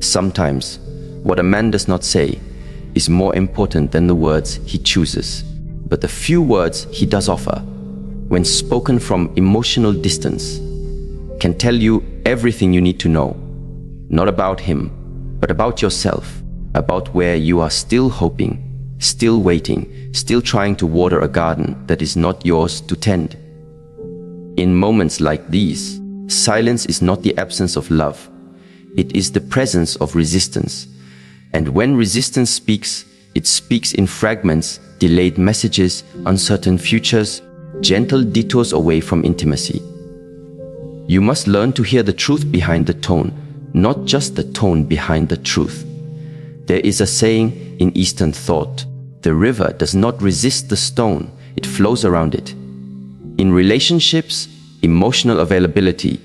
Sometimes, what a man does not say is more important than the words he chooses. But the few words he does offer, when spoken from emotional distance, can tell you everything you need to know. Not about him, but about yourself, about where you are still hoping, still waiting, still trying to water a garden that is not yours to tend. In moments like these, silence is not the absence of love. It is the presence of resistance. And when resistance speaks, it speaks in fragments, delayed messages, uncertain futures, gentle detours away from intimacy. You must learn to hear the truth behind the tone, not just the tone behind the truth. There is a saying in Eastern thought: the river does not resist the stone, it flows around it. In relationships, emotional availability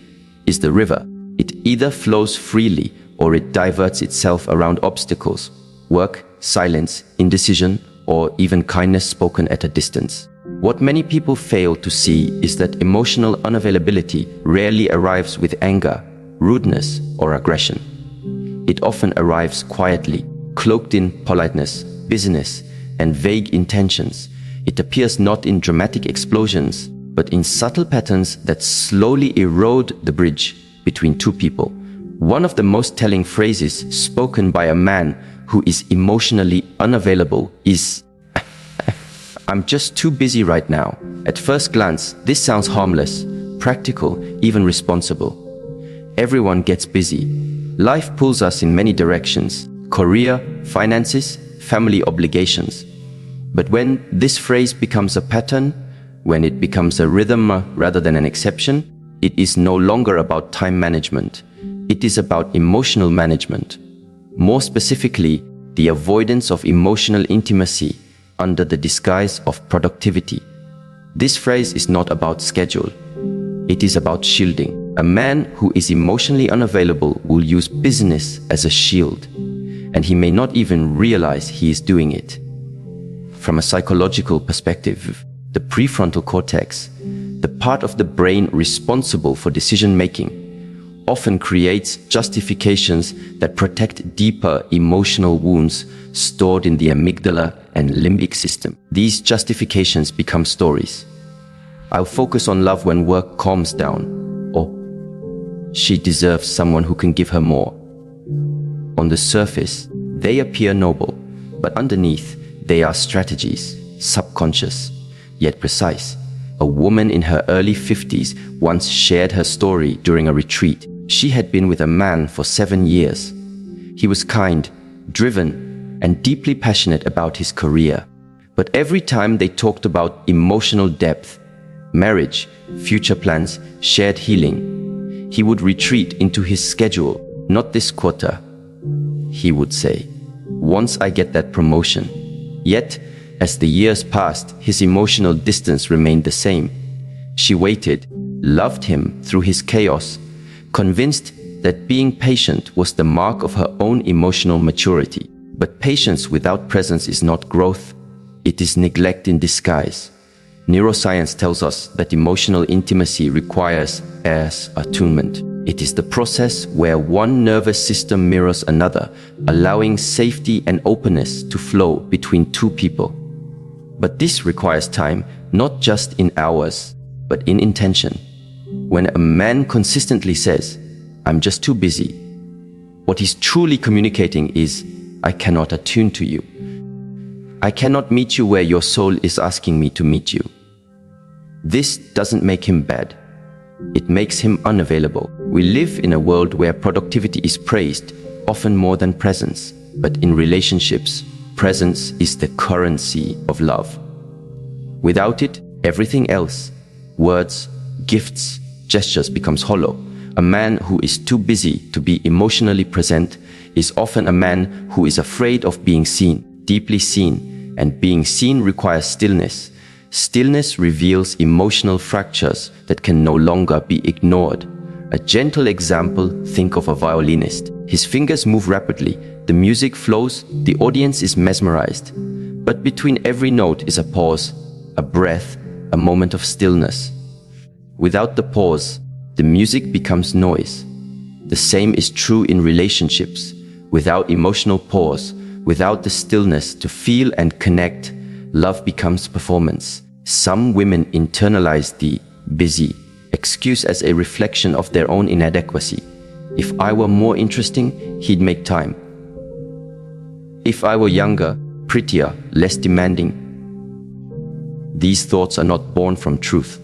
is the river. It either flows freely or it diverts itself around obstacles, work, silence, indecision, or even kindness spoken at a distance. What many people fail to see is that emotional unavailability rarely arrives with anger, rudeness, or aggression. It often arrives quietly, cloaked in politeness, busyness, and vague intentions. It appears not in dramatic explosions, but in subtle patterns that slowly erode the bridge between two people. One of the most telling phrases spoken by a man who is emotionally unavailable is, "I'm just too busy right now." At first glance, this sounds harmless, practical, even responsible. Everyone gets busy. Life pulls us in many directions: career, finances, family obligations. But when this phrase becomes a pattern, when it becomes a rhythm rather than an exception, it is no longer about time management. It is about emotional management. More specifically, the avoidance of emotional intimacy under the disguise of productivity. This phrase is not about schedule. It is about shielding. A man who is emotionally unavailable will use business as a shield, and he may not even realize he is doing it. From a psychological perspective, the prefrontal cortex, the part of the brain responsible for decision-making, often creates justifications that protect deeper emotional wounds stored in the amygdala and limbic system. These justifications become stories. "I'll focus on love when work calms down," or "she deserves someone who can give her more." On the surface, they appear noble, but underneath, they are strategies, subconscious, yet precise. A woman in her early 50s once shared her story during a retreat. She had been with a man for 7 years. He was kind, driven, and deeply passionate about his career. But every time they talked about emotional depth, marriage, future plans, shared healing, he would retreat into his schedule. "Not this quarter," he would say. "Once I get that promotion." Yet, as the years passed, his emotional distance remained the same. She waited, loved him through his chaos, convinced that being patient was the mark of her own emotional maturity. But patience without presence is not growth, it is neglect in disguise. Neuroscience tells us that emotional intimacy requires attunement. It is the process where one nervous system mirrors another, allowing safety and openness to flow between two people. But this requires time, not just in hours, but in intention. When a man consistently says, "I'm just too busy," what he's truly communicating is, "I cannot attune to you. I cannot meet you where your soul is asking me to meet you." This doesn't make him bad. It makes him unavailable. We live in a world where productivity is praised, often more than presence. But in relationships, presence is the currency of love. Without it, everything else, words, gifts, gestures, becomes hollow. A man who is too busy to be emotionally present is often a man who is afraid of being seen, deeply seen, and being seen requires stillness. Stillness reveals emotional fractures that can no longer be ignored. A gentle example, think of a violinist. His fingers move rapidly, the music flows, the audience is mesmerized. But between every note is a pause, a breath, a moment of stillness. Without the pause, the music becomes noise. The same is true in relationships. Without emotional pause, without the stillness to feel and connect, love becomes performance. Some women internalize the busy excuse as a reflection of their own inadequacy. If I were more interesting, he'd make time. If I were younger, prettier, less demanding. These thoughts are not born from truth.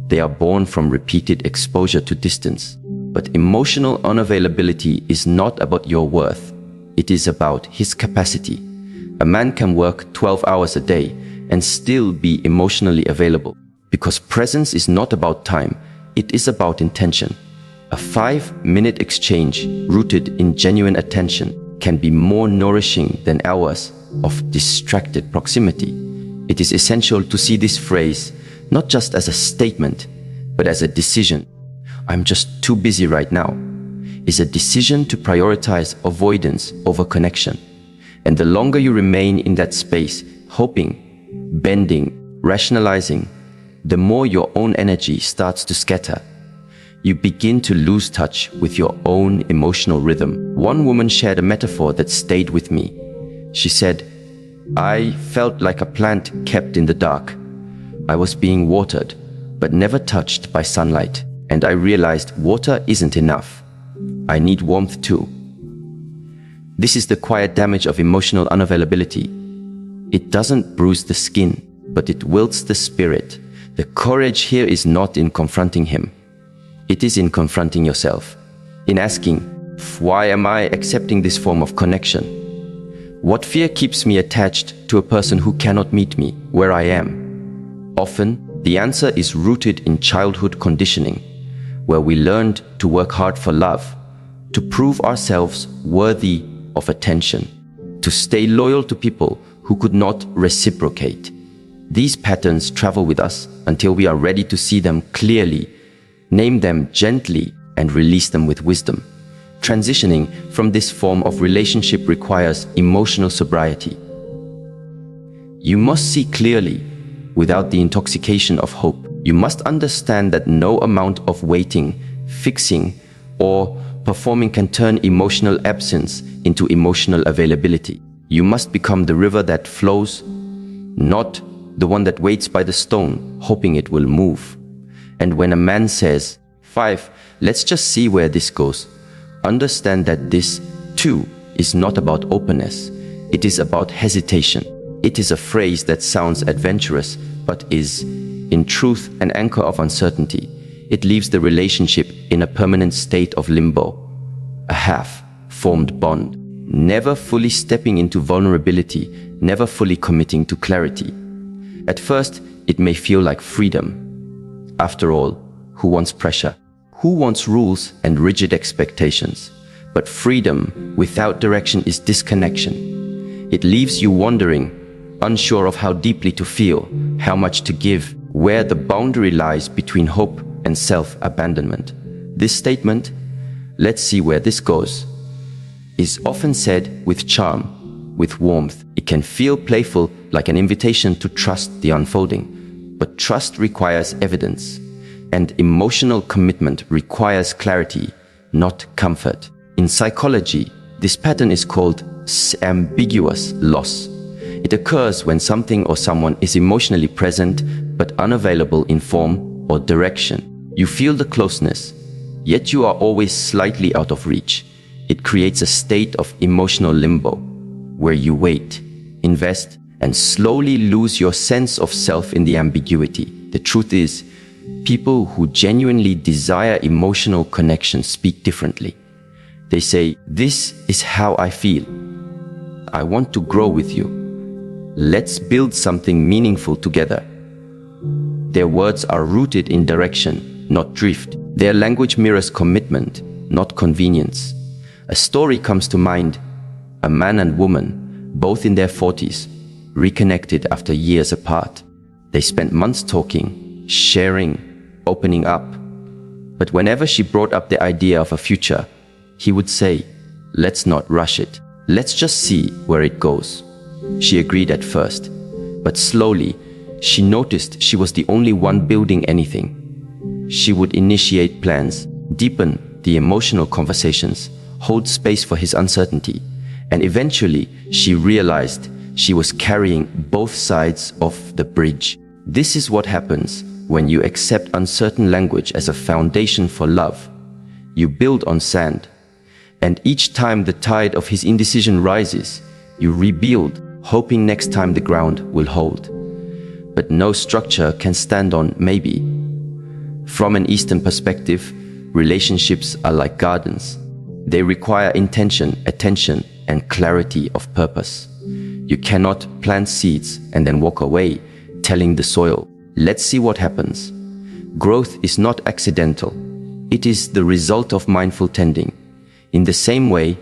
They are born from repeated exposure to distance. But emotional unavailability is not about your worth. It is about his capacity. A man can work 12 hours a day and still be emotionally available. Because presence is not about time, it is about intention. A 5-minute exchange rooted in genuine attention can be more nourishing than hours of distracted proximity. It is essential to see this phrase not just as a statement, but as a decision. I'm just too busy right now. Is a decision to prioritize avoidance over connection. And the longer you remain in that space, hoping, bending, rationalizing, the more your own energy starts to scatter. You begin to lose touch with your own emotional rhythm. One woman shared a metaphor that stayed with me. She said, "I felt like a plant kept in the dark. I was being watered, but never touched by sunlight. And I realized water isn't enough. I need warmth too." This is the quiet damage of emotional unavailability. It doesn't bruise the skin, but it wilts the spirit. The courage here is not in confronting him. It is in confronting yourself. In asking, why am I accepting this form of connection? What fear keeps me attached to a person who cannot meet me where I am? Often, the answer is rooted in childhood conditioning, where we learned to work hard for love, to prove ourselves worthy of attention, to stay loyal to people who could not reciprocate. These patterns travel with us until we are ready to see them clearly, name them gently, and release them with wisdom. Transitioning from this form of relationship requires emotional sobriety. You must see clearly, without the intoxication of hope. You must understand that no amount of waiting, fixing, or performing can turn emotional absence into emotional availability. You must become the river that flows, not the one that waits by the stone, hoping it will move. And when a man says, let's just see where this goes, understand that this, too, is not about openness. It is about hesitation. It is a phrase that sounds adventurous, but is, in truth, an anchor of uncertainty. It leaves the relationship in a permanent state of limbo, a half-formed bond, never fully stepping into vulnerability, never fully committing to clarity. At first, it may feel like freedom. After all, who wants pressure? Who wants rules and rigid expectations? But freedom without direction is disconnection. It leaves you wandering, unsure of how deeply to feel, how much to give, where the boundary lies between hope and self-abandonment. This statement, "Let's see where this goes," is often said with charm, with warmth. It can feel playful, like an invitation to trust the unfolding. But trust requires evidence, and emotional commitment requires clarity, not comfort. In psychology, this pattern is called ambiguous loss. It occurs when something or someone is emotionally present but unavailable in form or direction. You feel the closeness, yet you are always slightly out of reach. It creates a state of emotional limbo, where you wait, invest, and slowly lose your sense of self in the ambiguity. The truth is, people who genuinely desire emotional connection speak differently. They say, "This is how I feel. I want to grow with you. Let's build something meaningful together." Their words are rooted in direction, not drift. Their language mirrors commitment, not convenience. A story comes to mind. A man and woman, both in their 40s, reconnected after years apart. They spent months talking, sharing, opening up. But whenever she brought up the idea of a future, he would say, "Let's not rush it. Let's just see where it goes." She agreed at first, but slowly, she noticed she was the only one building anything. She would initiate plans, deepen the emotional conversations, hold space for his uncertainty, and eventually she realized she was carrying both sides of the bridge. This is what happens when you accept uncertain language as a foundation for love. You build on sand, and each time the tide of his indecision rises, you rebuild, hoping next time the ground will hold. But no structure can stand on maybe. From an Eastern perspective, relationships are like gardens. They require intention, attention, and clarity of purpose. You cannot plant seeds and then walk away, telling the soil, "Let's see what happens." Growth is not accidental. It is the result of mindful tending. In the same way,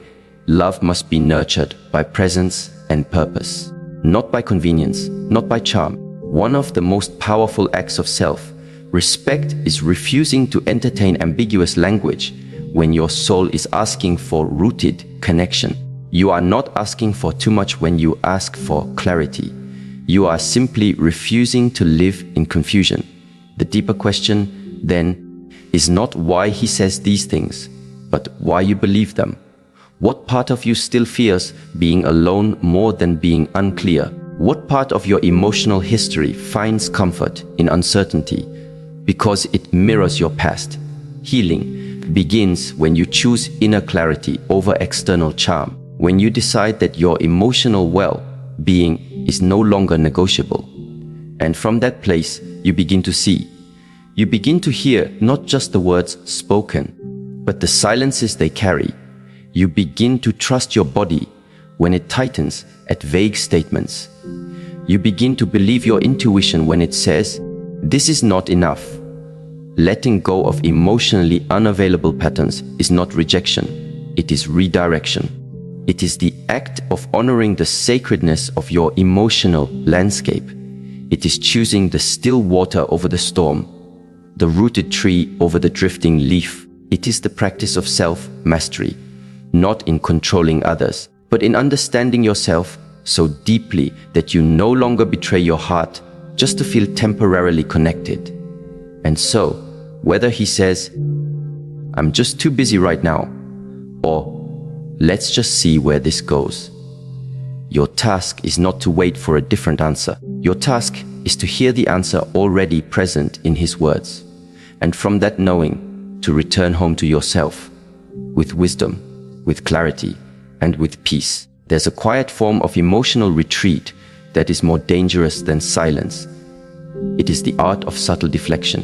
love must be nurtured by presence and purpose, not by convenience, not by charm. One of the most powerful acts of self-respect is refusing to entertain ambiguous language when your soul is asking for rooted connection. You are not asking for too much when you ask for clarity. You are simply refusing to live in confusion. The deeper question, then, is not why he says these things, but why you believe them. What part of you still fears being alone more than being unclear? What part of your emotional history finds comfort in uncertainty because it mirrors your past? Healing begins when you choose inner clarity over external charm, when you decide that your emotional well-being is no longer negotiable. And from that place, you begin to see. You begin to hear not just the words spoken, but the silences they carry. You begin to trust your body when it tightens at vague statements. You begin to believe your intuition when it says, "This is not enough." Letting go of emotionally unavailable patterns is not rejection, it is redirection. It is the act of honoring the sacredness of your emotional landscape. It is choosing the still water over the storm, the rooted tree over the drifting leaf. It is the practice of self-mastery, not in controlling others, but in understanding yourself so deeply that you no longer betray your heart just to feel temporarily connected. And so, whether he says, "I'm just too busy right now," or "Let's just see where this goes," your task is not to wait for a different answer. Your task is to hear the answer already present in his words, and from that knowing, to return home to yourself with wisdom, with clarity, and with peace. There's a quiet form of emotional retreat that is more dangerous than silence. It is the art of subtle deflection.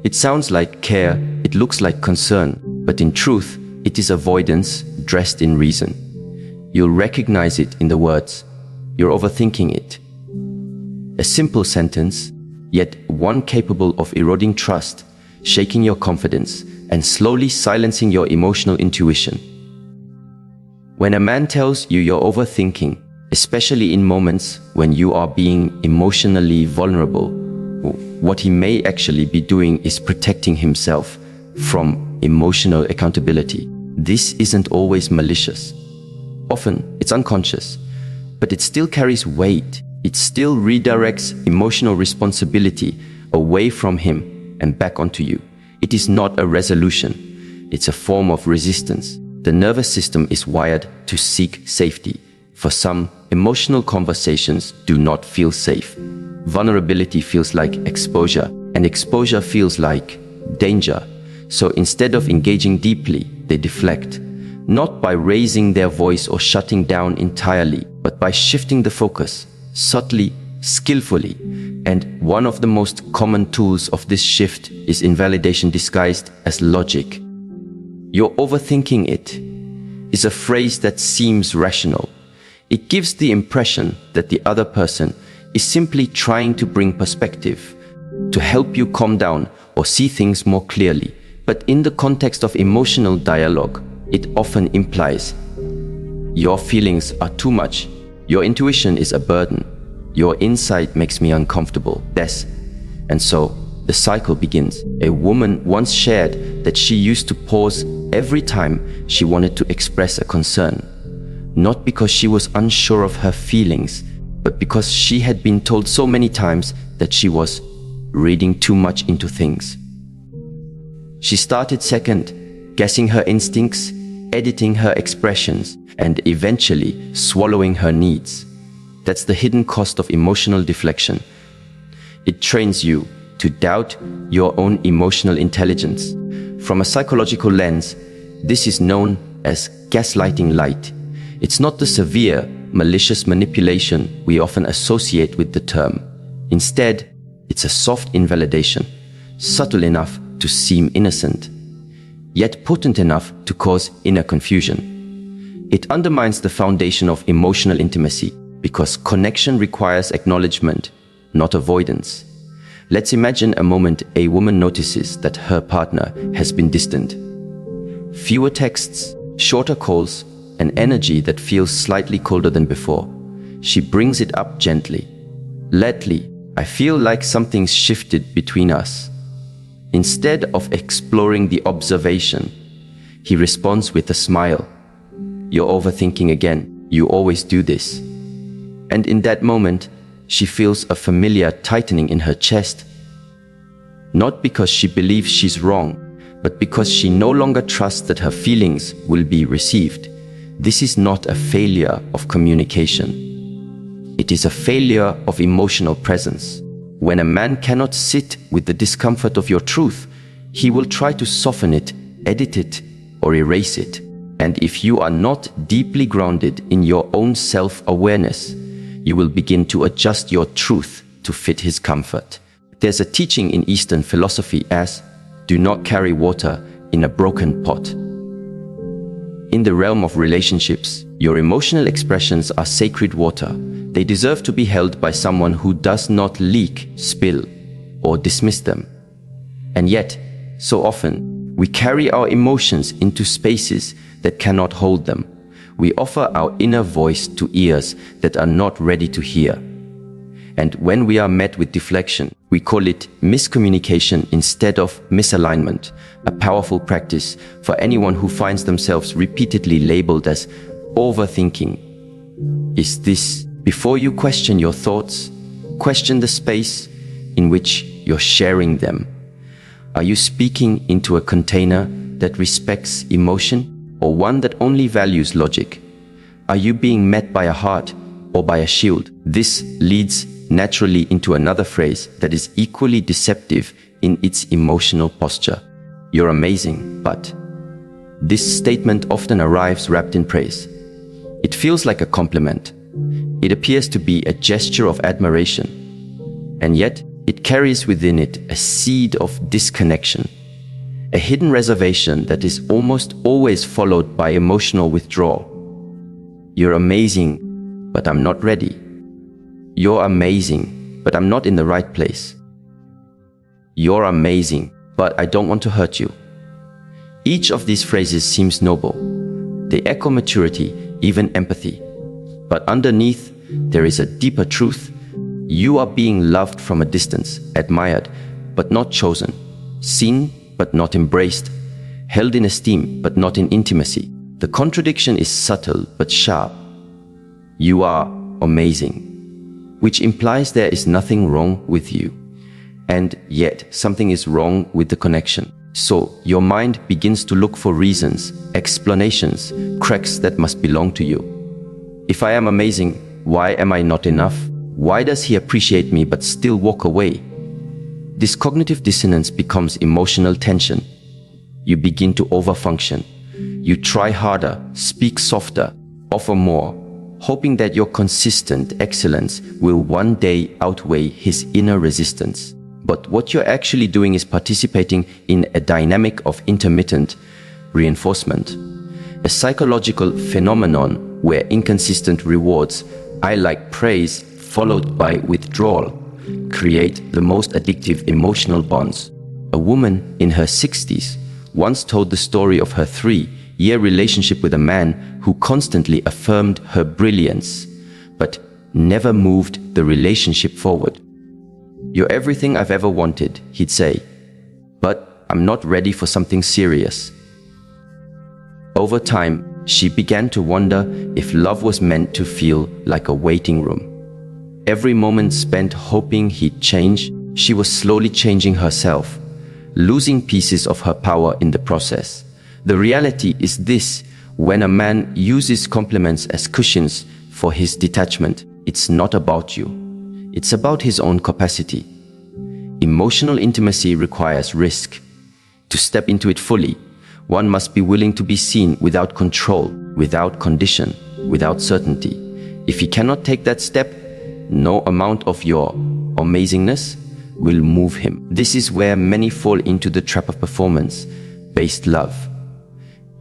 It sounds like care, it looks like concern, but in truth, it is avoidance dressed in reason. You'll recognize it in the words. You're overthinking it. A simple sentence, yet one capable of eroding trust, shaking your confidence, and slowly silencing your emotional intuition. When a man tells you you're overthinking, especially in moments when you are being emotionally vulnerable, what he may actually be doing is protecting himself from emotional accountability. This isn't always malicious. Often it's unconscious, but it still carries weight. It still redirects emotional responsibility away from him and back onto you. It is not a resolution. It's a form of resistance. The nervous system is wired to seek safety. For some, emotional conversations do not feel safe. Vulnerability feels like exposure, and exposure feels like danger. So instead of engaging deeply, they deflect, not by raising their voice or shutting down entirely, but by shifting the focus, subtly, skillfully. And one of the most common tools of this shift is invalidation disguised as logic. "You're overthinking it" is a phrase that seems rational. It gives the impression that the other person is simply trying to bring perspective, to help you calm down or see things more clearly. But in the context of emotional dialogue, it often implies, "Your feelings are too much. Your intuition is a burden. Your insight makes me uncomfortable." And so, the cycle begins. A woman once shared that she used to pause every time she wanted to express a concern, not because she was unsure of her feelings, but because she had been told so many times that she was reading too much into things. She started second, guessing her instincts, editing her expressions, and eventually swallowing her needs. That's the hidden cost of emotional deflection. It trains you to doubt your own emotional intelligence. From a psychological lens, this is known as gaslighting light. It's not the severe, malicious manipulation we often associate with the term. Instead, it's a soft invalidation, subtle enough to seem innocent, yet potent enough to cause inner confusion. It undermines the foundation of emotional intimacy because connection requires acknowledgement, not avoidance. Let's imagine a moment a woman notices that her partner has been distant. Fewer texts, shorter calls, an energy that feels slightly colder than before. She brings it up gently. Lightly, I feel like something's shifted between us. Instead of exploring the observation, he responds with a smile. You're overthinking again. You always do this. And in that moment, she feels a familiar tightening in her chest. Not because she believes she's wrong, but because she no longer trusts that her feelings will be received. This is not a failure of communication. It is a failure of emotional presence. When a man cannot sit with the discomfort of your truth, he will try to soften it, edit it, or erase it. And if you are not deeply grounded in your own self-awareness, you will begin to adjust your truth to fit his comfort. There's a teaching in Eastern philosophy as, do not carry water in a broken pot. In the realm of relationships, your emotional expressions are sacred water. They deserve to be held by someone who does not leak, spill, or dismiss them. And yet, so often, we carry our emotions into spaces that cannot hold them. We offer our inner voice to ears that are not ready to hear. And when we are met with deflection, we call it miscommunication instead of misalignment, a powerful practice for anyone who finds themselves repeatedly labeled as overthinking. Is this, before you question your thoughts, question the space in which you're sharing them. Are you speaking into a container that respects emotion or one that only values logic? Are you being met by a heart or by a shield? This leads naturally into another phrase that is equally deceptive in its emotional posture. You're amazing, but... This statement often arrives wrapped in praise. It feels like a compliment. It appears to be a gesture of admiration. And yet, it carries within it a seed of disconnection, a hidden reservation that is almost always followed by emotional withdrawal. You're amazing, but I'm not ready. You're amazing, but I'm not in the right place. You're amazing, but I don't want to hurt you. Each of these phrases seems noble. They echo maturity, even empathy. But underneath, there is a deeper truth. You are being loved from a distance, admired, but not chosen, seen, but not embraced, held in esteem, but not in intimacy. The contradiction is subtle, but sharp. You are amazing, which implies there is nothing wrong with you. And yet, something is wrong with the connection. So, your mind begins to look for reasons, explanations, cracks that must belong to you. If I am amazing, why am I not enough? Why does he appreciate me but still walk away? This cognitive dissonance becomes emotional tension. You begin to overfunction. You try harder, speak softer, offer more, hoping that your consistent excellence will one day outweigh his inner resistance. But what you're actually doing is participating in a dynamic of intermittent reinforcement, a psychological phenomenon where inconsistent rewards, I like praise followed by withdrawal, create the most addictive emotional bonds. A woman in her 60s once told the story of her 3-year relationship with a man who constantly affirmed her brilliance, but never moved the relationship forward. You're everything I've ever wanted, he'd say, but I'm not ready for something serious. Over time, she began to wonder if love was meant to feel like a waiting room. Every moment spent hoping he'd change, She was slowly changing herself, losing pieces of her power in the process. The reality is this: when a man uses compliments as cushions for his detachment, it's not about you. It's about his own capacity. Emotional intimacy requires risk. To step into it fully, one must be willing to be seen without control, without condition, without certainty. If he cannot take that step, no amount of your amazingness will move him. This is where many fall into the trap of performance-based love.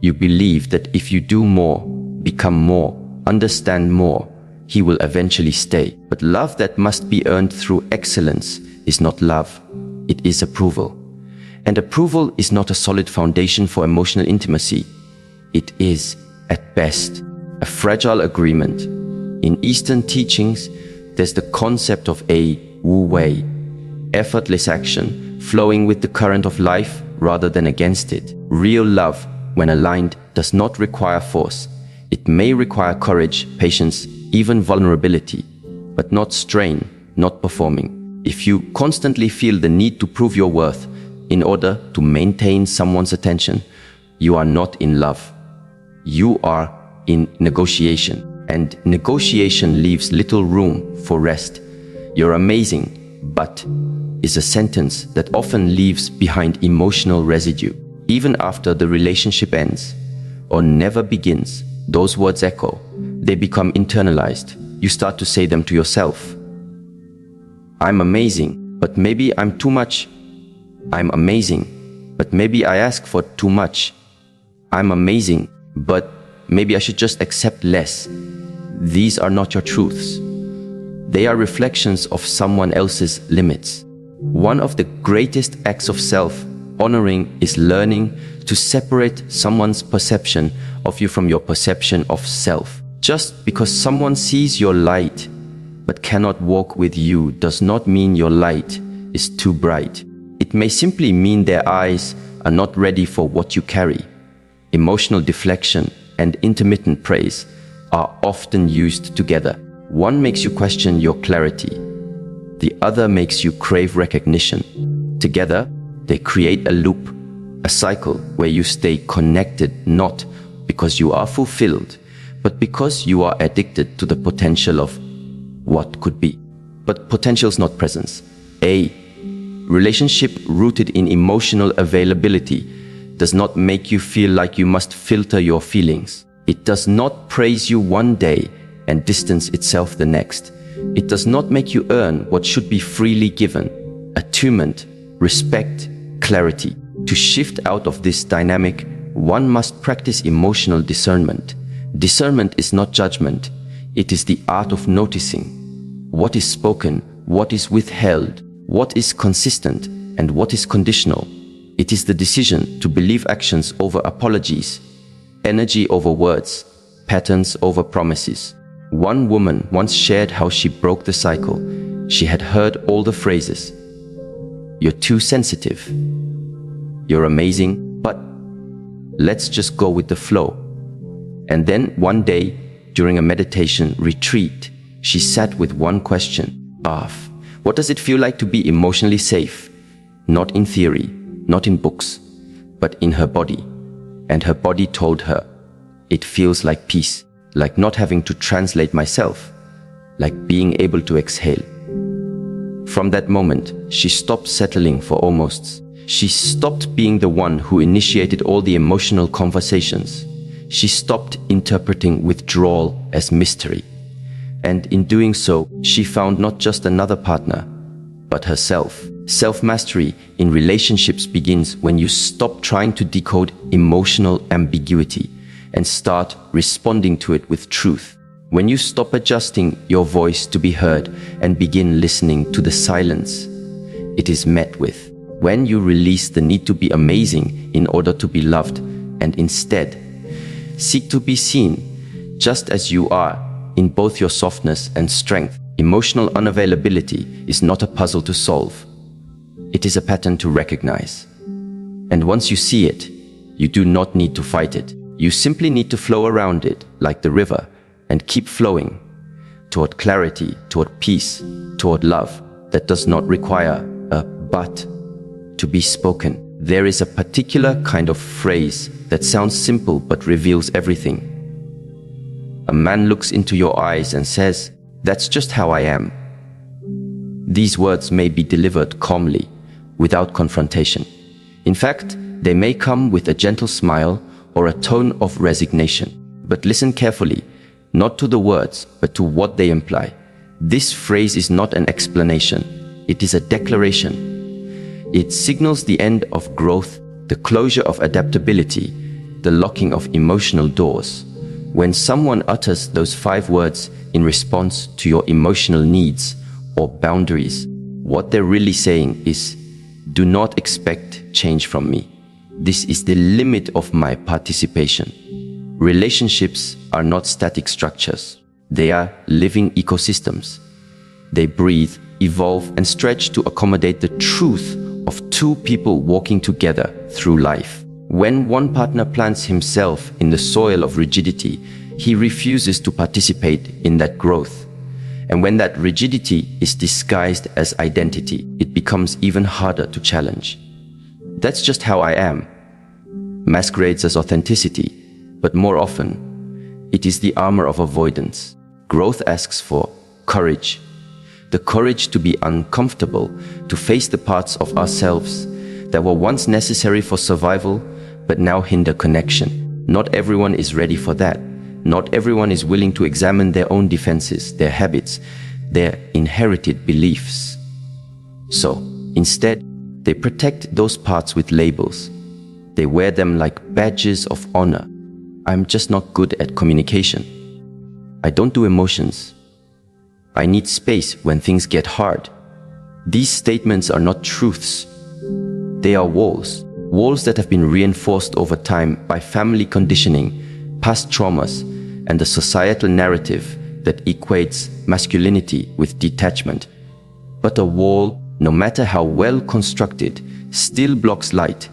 You believe that if you do more, become more, understand more, he will eventually stay. But love that must be earned through excellence is not love, it is approval. And approval is not a solid foundation for emotional intimacy. It is, at best, a fragile agreement. In Eastern teachings, there's the concept of a wu wei, effortless action, flowing with the current of life rather than against it. Real love, when aligned, does not require force. It may require courage, patience, even vulnerability, but not strain, not performing. If you constantly feel the need to prove your worth in order to maintain someone's attention, you are not in love. You are in negotiation, and negotiation leaves little room for rest. You're amazing, but is a sentence that often leaves behind emotional residue. Even after the relationship ends or never begins, those words echo. They become internalized. You start to say them to yourself. I'm amazing, but maybe I'm too much. I'm amazing, but maybe I ask for too much. I'm amazing, but maybe I should just accept less. These are not your truths. They are reflections of someone else's limits. One of the greatest acts of self-honoring is learning to separate someone's perception of you from your perception of self. Just because someone sees your light but cannot walk with you does not mean your light is too bright. It may simply mean their eyes are not ready for what you carry. Emotional deflection and intermittent praise are often used together. One makes you question your clarity. The other makes you crave recognition. Together, they create a loop, a cycle where you stay connected not because you are fulfilled, but because you are addicted to the potential of what could be. But potential is not presence. A relationship rooted in emotional availability does not make you feel like you must filter your feelings. It does not praise you one day and distance itself the next. It does not make you earn what should be freely given: attunement, respect, clarity. To shift out of this dynamic, one must practice emotional discernment. Discernment is not judgment. It is the art of noticing what is spoken, what is withheld, what is consistent, and what is conditional. It is the decision to believe actions over apologies, energy over words, patterns over promises. One woman once shared how she broke the cycle. She had heard all the phrases: "You're too sensitive," "You're amazing," but "let's just go with the flow." And then one day, during a meditation retreat, she sat with one question: what does it feel like to be emotionally safe? Not in theory, not in books, but in her body. And her body told her, it feels like peace, like not having to translate myself, like being able to exhale. From that moment, she stopped settling for almosts. She stopped being the one who initiated all the emotional conversations. She stopped interpreting withdrawal as mystery. And in doing so, she found not just another partner, but herself. Self-mastery in relationships begins when you stop trying to decode emotional ambiguity and start responding to it with truth. When you stop adjusting your voice to be heard and begin listening to the silence it is met with. When you release the need to be amazing in order to be loved and instead seek to be seen just as you are, in both your softness and strength. Emotional unavailability is not a puzzle to solve. It is a pattern to recognize. And once you see it, you do not need to fight it. You simply need to flow around it like the river and keep flowing toward clarity, toward peace, toward love that does not require but to be spoken. There is a particular kind of phrase that sounds simple but reveals everything. A man looks into your eyes and says, "That's just how I am." These words may be delivered calmly, without confrontation. In fact, they may come with a gentle smile or a tone of resignation. But listen carefully, not to the words, but to what they imply. This phrase is not an explanation, it is a declaration. It signals the end of growth, the closure of adaptability, the locking of emotional doors. When someone utters those 5 words in response to your emotional needs or boundaries, what they're really saying is, "Do not expect change from me. This is the limit of my participation." Relationships are not static structures. They are living ecosystems. They breathe, evolve, and stretch to accommodate the truth of 2 people walking together through life. When one partner plants himself in the soil of rigidity, he refuses to participate in that growth. And when that rigidity is disguised as identity, it becomes even harder to challenge. "That's just how I am" masquerades as authenticity, but more often, it is the armor of avoidance. Growth asks for courage. The courage to be uncomfortable, to face the parts of ourselves that were once necessary for survival, but now hinder connection. Not everyone is ready for that. Not everyone is willing to examine their own defenses, their habits, their inherited beliefs. So, instead, they protect those parts with labels. They wear them like badges of honor. "I'm just not good at communication. I don't do emotions. I need space when things get hard." These statements are not truths. They are walls. Walls that have been reinforced over time by family conditioning, past traumas, and the societal narrative that equates masculinity with detachment. But a wall, no matter how well constructed, still blocks light.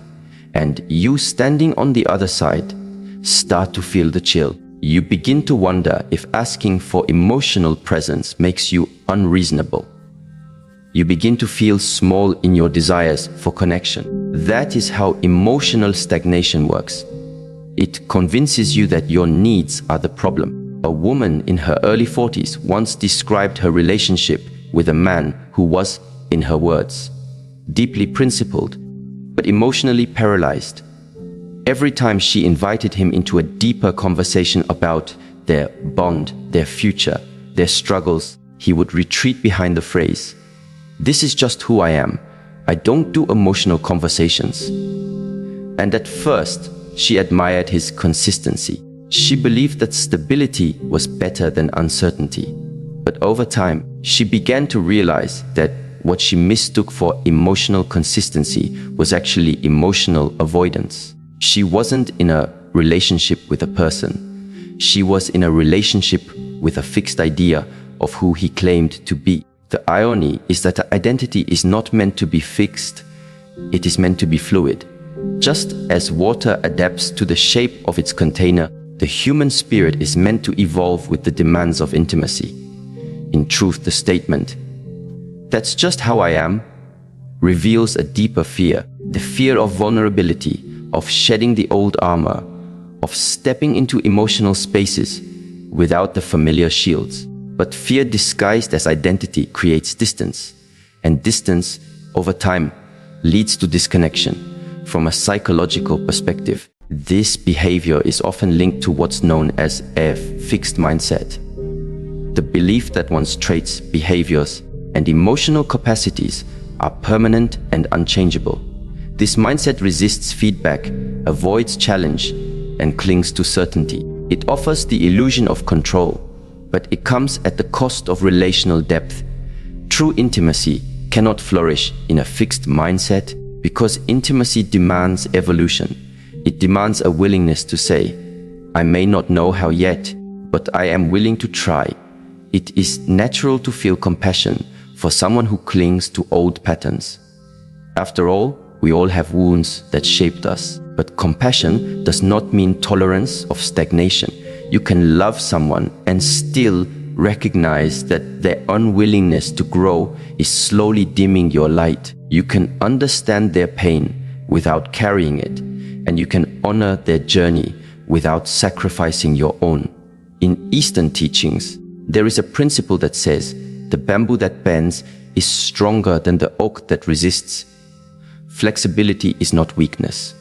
And you standing on the other side start to feel the chill. You begin to wonder if asking for emotional presence makes you unreasonable. You begin to feel small in your desires for connection. That is how emotional stagnation works. It convinces you that your needs are the problem. A woman in her early 40s once described her relationship with a man who was, in her words, deeply principled, but emotionally paralyzed. Every time she invited him into a deeper conversation about their bond, their future, their struggles, he would retreat behind the phrase, "This is just who I am. I don't do emotional conversations." And at first, she admired his consistency. She believed that stability was better than uncertainty. But over time, she began to realize that what she mistook for emotional consistency was actually emotional avoidance. She wasn't in a relationship with a person. She was in a relationship with a fixed idea of who he claimed to be. The irony is that identity is not meant to be fixed, it is meant to be fluid. Just as water adapts to the shape of its container, the human spirit is meant to evolve with the demands of intimacy. In truth, the statement, "That's just how I am," reveals a deeper fear, the fear of vulnerability, of shedding the old armor, of stepping into emotional spaces without the familiar shields. But fear disguised as identity creates distance, and distance, over time, leads to disconnection. From a psychological perspective, this behavior is often linked to what's known as a fixed mindset. The belief that one's traits, behaviors, and emotional capacities are permanent and unchangeable. This mindset resists feedback, avoids challenge, and clings to certainty. It offers the illusion of control, but it comes at the cost of relational depth. True intimacy cannot flourish in a fixed mindset because intimacy demands evolution. It demands a willingness to say, "I may not know how yet, but I am willing to try." It is natural to feel compassion for someone who clings to old patterns. After all, we all have wounds that shaped us. But compassion does not mean tolerance of stagnation. You can love someone and still recognize that their unwillingness to grow is slowly dimming your light. You can understand their pain without carrying it, and you can honor their journey without sacrificing your own. In Eastern teachings, there is a principle that says, the bamboo that bends is stronger than the oak that resists. Flexibility is not weakness.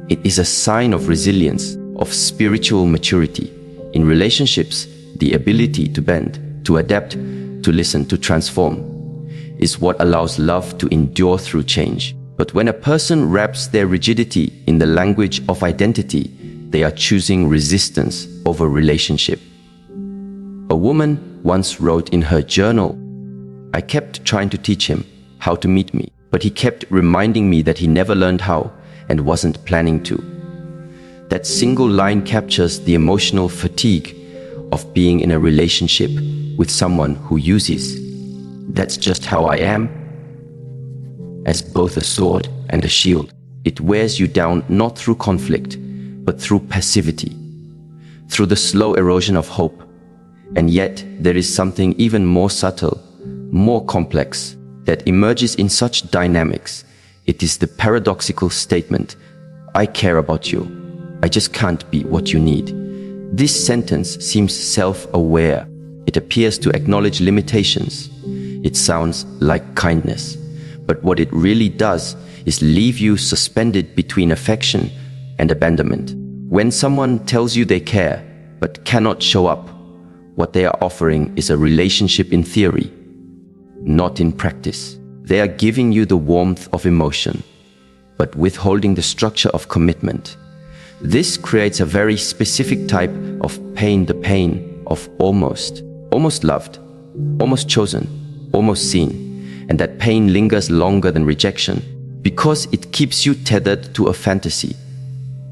It is a sign of resilience, of spiritual maturity. In relationships, the ability to bend, to adapt, to listen, to transform is what allows love to endure through change. But when a person wraps their rigidity in the language of identity, they are choosing resistance over relationship. A woman once wrote in her journal, "I kept trying to teach him how to meet me, but he kept reminding me that he never learned how and wasn't planning to." That single line captures the emotional fatigue of being in a relationship with someone who uses "that's just how I am" as both a sword and a shield. It wears you down not through conflict, but through passivity, through the slow erosion of hope. And yet, there is something even more subtle, more complex, that emerges in such dynamics. It is the paradoxical statement, "I care about you. I just can't be what you need." This sentence seems self-aware. It appears to acknowledge limitations. It sounds like kindness. But what it really does is leave you suspended between affection and abandonment. When someone tells you they care, but cannot show up, what they are offering is a relationship in theory, not in practice. They are giving you the warmth of emotion, but withholding the structure of commitment. This creates a very specific type of pain, the pain of almost loved, almost chosen, almost seen. And that pain lingers longer than rejection because it keeps you tethered to a fantasy,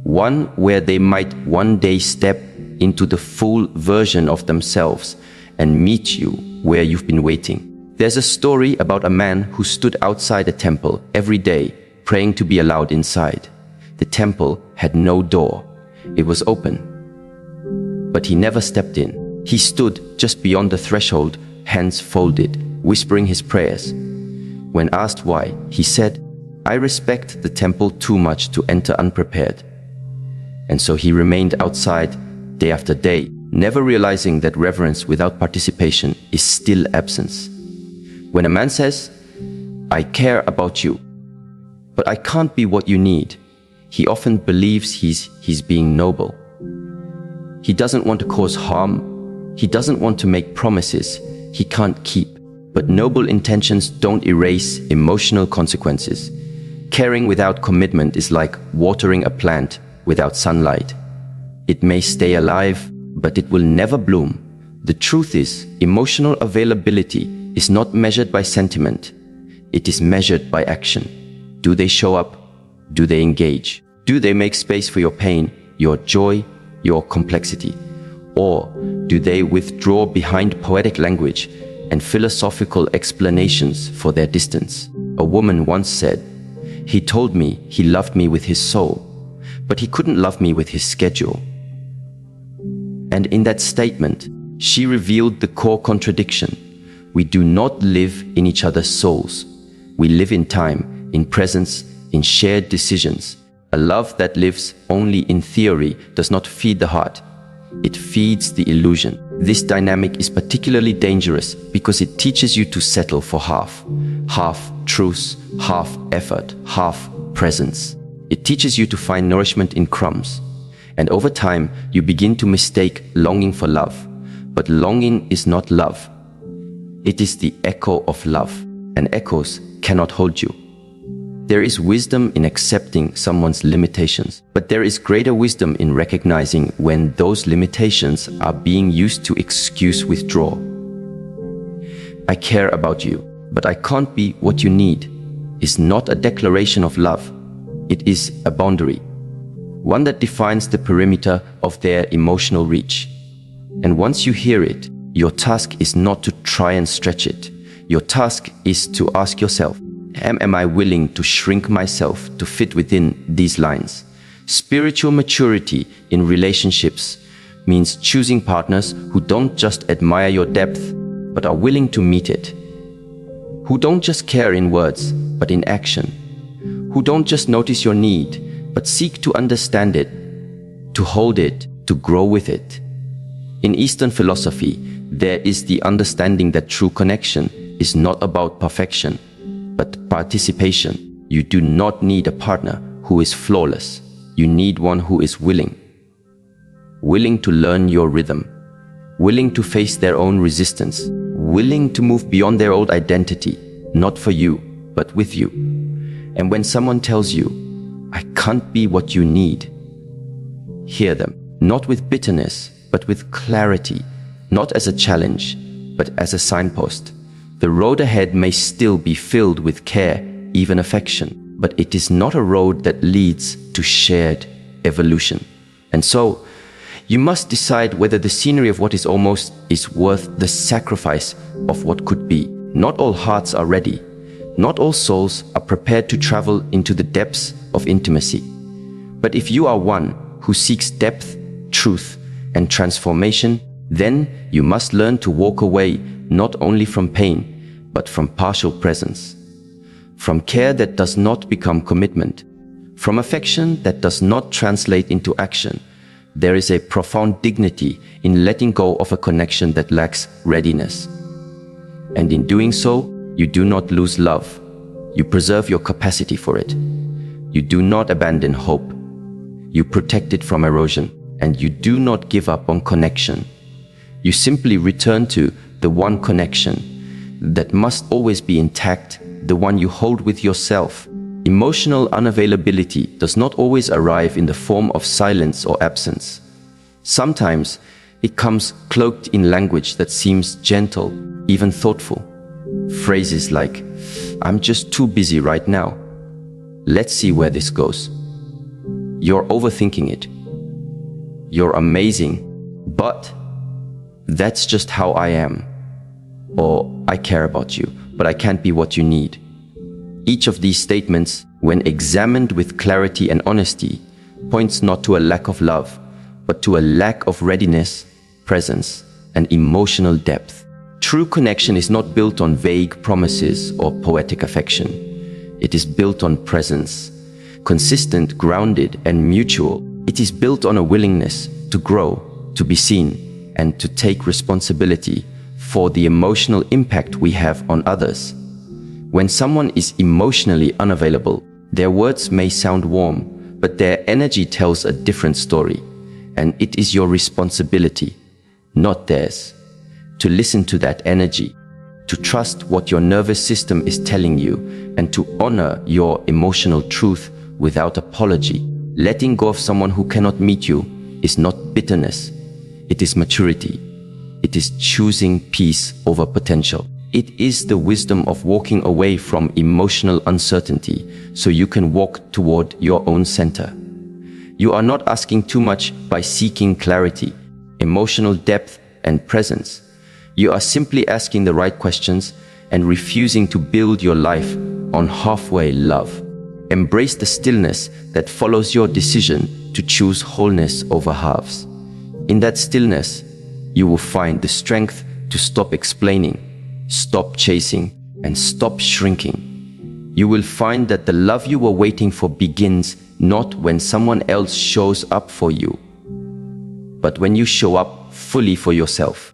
one where they might one day step into the full version of themselves and meet you where you've been waiting. There's a story about a man who stood outside a temple every day praying to be allowed inside. The temple had no door. It was open. But he never stepped in. He stood just beyond the threshold, hands folded, whispering his prayers. When asked why, he said, "I respect the temple too much to enter unprepared." And so he remained outside day after day, never realizing that reverence without participation is still absence. When a man says, "I care about you, but I can't be what you need," he often believes he's being noble. He doesn't want to cause harm. He doesn't want to make promises he can't keep. But noble intentions don't erase emotional consequences. Caring without commitment is like watering a plant without sunlight. It may stay alive, but it will never bloom. The truth is, emotional availability is not measured by sentiment. It is measured by action. Do they show up? Do they engage? Do they make space for your pain, your joy, your complexity? Or do they withdraw behind poetic language and philosophical explanations for their distance? A woman once said, "He told me he loved me with his soul, but he couldn't love me with his schedule." And in that statement, she revealed the core contradiction. We do not live in each other's souls. We live in time, in presence, in shared decisions. A love that lives only in theory does not feed the heart. It feeds the illusion. This dynamic is particularly dangerous because it teaches you to settle for half truth, half effort, half presence. It teaches you to find nourishment in crumbs. And over time, you begin to mistake longing for love. But longing is not love. It is the echo of love, and echoes cannot hold you. There is wisdom in accepting someone's limitations, but there is greater wisdom in recognizing when those limitations are being used to excuse withdrawal. "I care about you, but I can't be what you need," is not a declaration of love. It is a boundary, one that defines the perimeter of their emotional reach. And once you hear it, your task is not to try and stretch it. Your task is to ask yourself, am I willing to shrink myself to fit within these lines? Spiritual maturity in relationships means choosing partners who don't just admire your depth, but are willing to meet it. Who don't just care in words, but in action. Who don't just notice your need, but seek to understand it, to hold it, to grow with it. In Eastern philosophy, there is the understanding that true connection is not about perfection, but participation. You do not need a partner who is flawless. You need one who is willing. Willing to learn your rhythm. Willing to face their own resistance. Willing to move beyond their old identity, not for you, but with you. And when someone tells you, "I can't be what you need," hear them, not with bitterness, but with clarity, not as a challenge, but as a signpost. The road ahead may still be filled with care, even affection, but it is not a road that leads to shared evolution. And so, you must decide whether the scenery of what is almost is worth the sacrifice of what could be. Not all hearts are ready. Not all souls are prepared to travel into the depths of intimacy. But if you are one who seeks depth, truth, and transformation, then you must learn to walk away not only from pain, but from partial presence. From care that does not become commitment. From affection that does not translate into action. There is a profound dignity in letting go of a connection that lacks readiness. And in doing so, you do not lose love. You preserve your capacity for it. You do not abandon hope. You protect it from erosion. And you do not give up on connection. You simply return to the one connection that must always be intact, the one you hold with yourself. Emotional unavailability does not always arrive in the form of silence or absence. Sometimes it comes cloaked in language that seems gentle, even thoughtful. Phrases like, "I'm just too busy right now. Let's see where this goes. You're overthinking it. You're amazing, but that's just how I am." Or, "I care about you, but I can't be what you need." Each of these statements, when examined with clarity and honesty, points not to a lack of love, but to a lack of readiness, presence, and emotional depth. True connection is not built on vague promises or poetic affection. It is built on presence, consistent, grounded, and mutual. It is built on a willingness to grow, to be seen, and to take responsibility for the emotional impact we have on others. When someone is emotionally unavailable, their words may sound warm, but their energy tells a different story. And it is your responsibility, not theirs, to listen to that energy, to trust what your nervous system is telling you, and to honor your emotional truth without apology. Letting go of someone who cannot meet you is not bitterness. It is maturity. It is choosing peace over potential. It is the wisdom of walking away from emotional uncertainty so you can walk toward your own center. You are not asking too much by seeking clarity, emotional depth, and presence. You are simply asking the right questions and refusing to build your life on halfway love. Embrace the stillness that follows your decision to choose wholeness over halves. In that stillness, you will find the strength to stop explaining, stop chasing, and stop shrinking. You will find that the love you were waiting for begins not when someone else shows up for you, but when you show up fully for yourself.